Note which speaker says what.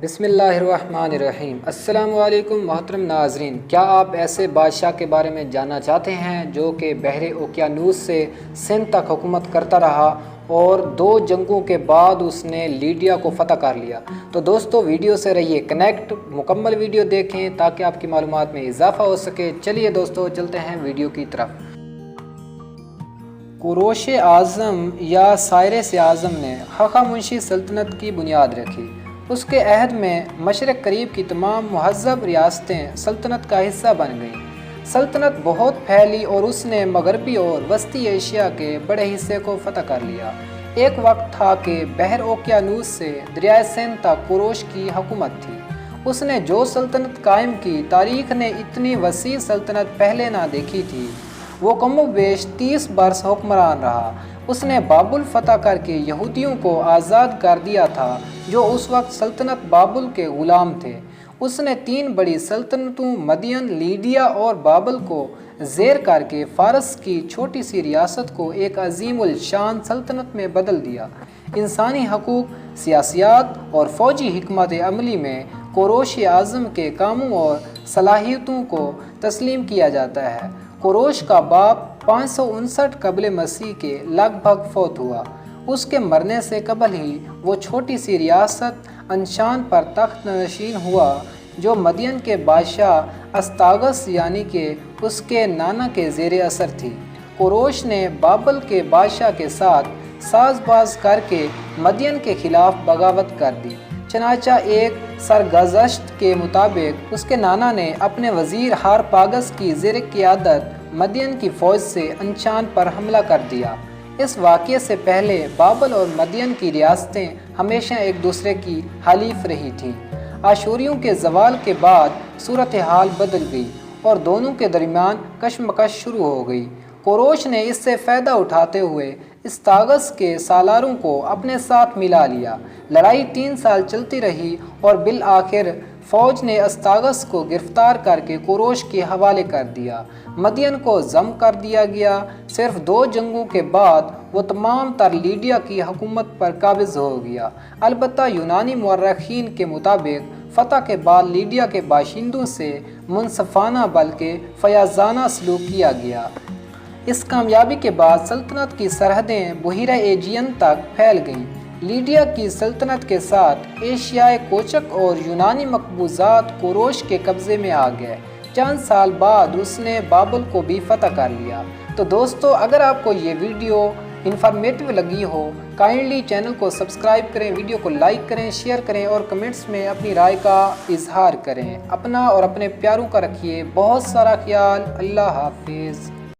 Speaker 1: بسم اللہ الرحمن الرحیم۔ السلام علیکم محترم ناظرین، کیا آپ ایسے بادشاہ کے بارے میں جاننا چاہتے ہیں جو کہ بحر اوقیانوس سے سندھ تک حکومت کرتا رہا اور 2 جنگوں کے بعد اس نے لیڈیا کو فتح کر لیا؟ تو دوستو ویڈیو سے رہیے کنیکٹ، مکمل ویڈیو دیکھیں تاکہ آپ کی معلومات میں اضافہ ہو سکے۔ چلیے دوستو چلتے ہیں ویڈیو کی طرف۔ کوروش اعظم یا سائرس اعظم نے ہخامنشی سلطنت کی بنیاد رکھی۔ اس کے عہد میں مشرق قریب کی تمام مہذب ریاستیں سلطنت کا حصہ بن گئیں۔ سلطنت بہت پھیلی اور اس نے مغربی اور وسطی ایشیا کے بڑے حصے کو فتح کر لیا۔ ایک وقت تھا کہ بحر اوقیانوس سے دریائے سندھ تک کوروش کی حکومت تھی۔ اس نے جو سلطنت قائم کی، تاریخ نے اتنی وسیع سلطنت پہلے نہ دیکھی تھی۔ وہ کم و بیش 30 برس حکمران رہا۔ اس نے بابل فتح کر کے یہودیوں کو آزاد کر دیا تھا جو اس وقت سلطنت بابل کے غلام تھے۔ اس نے 3 بڑی سلطنتوں مدین، لیڈیا اور بابل کو زیر کر کے فارس کی چھوٹی سی ریاست کو ایک عظیم الشان سلطنت میں بدل دیا۔ انسانی حقوق، سیاسیات اور فوجی حکمت عملی میں کوروش اعظم کے کاموں اور صلاحیتوں کو تسلیم کیا جاتا ہے۔ کوروش کا باپ 559 قبل مسیح کے لگ بھگ فوت ہوا۔ اس کے مرنے سے قبل ہی وہ چھوٹی سی ریاست انشان پر تخت نشین ہوا جو مدین کے بادشاہ استاغس یعنی کہ اس کے نانا کے زیر اثر تھی۔ کوروش نے بابل کے بادشاہ کے ساتھ ساز باز کر کے مدین کے خلاف بغاوت کر دی۔ چنانچہ ایک سرگزشت کے مطابق اس کے نانا نے اپنے وزیر ہارپاگس کی زیر قیادت مدین کی فوج سے انشان پر حملہ کر دیا۔ اس واقعے سے پہلے بابل اور مدین کی ریاستیں ہمیشہ ایک دوسرے کی حلیف رہی تھیں۔ آشوریوں کے زوال کے بعد صورتحال بدل گئی اور دونوں کے درمیان کشمکش شروع ہو گئی۔ کوروش نے اس سے فائدہ اٹھاتے ہوئے استاغس کے سالاروں کو اپنے ساتھ ملا لیا۔ لڑائی 3 سال چلتی رہی اور بالآخر فوج نے استاغس کو گرفتار کر کے کوروش کے حوالے کر دیا۔ مدین کو ضم کر دیا گیا۔ صرف 2 جنگوں کے بعد وہ تمام تر لیڈیا کی حکومت پر قابض ہو گیا۔ البتہ یونانی مورخین کے مطابق فتح کے بعد لیڈیا کے باشندوں سے منصفانہ بلکہ فیاضانہ سلوک کیا گیا۔ اس کامیابی کے بعد سلطنت کی سرحدیں بحیرہ ایجین تک پھیل گئیں۔ لیڈیا کی سلطنت کے ساتھ ایشیائے کوچک اور یونانی مقبوضات کوروش کے قبضے میں آ گئے۔ چند سال بعد اس نے بابل کو بھی فتح کر لیا۔ تو دوستو اگر آپ کو یہ ویڈیو انفارمیٹیو لگی ہو، کائنڈلی چینل کو سبسکرائب کریں، ویڈیو کو لائک کریں، شیئر کریں اور کمنٹس میں اپنی رائے کا اظہار کریں۔ اپنا اور اپنے پیاروں کا رکھیے بہت سارا خیال۔ اللہ حافظ۔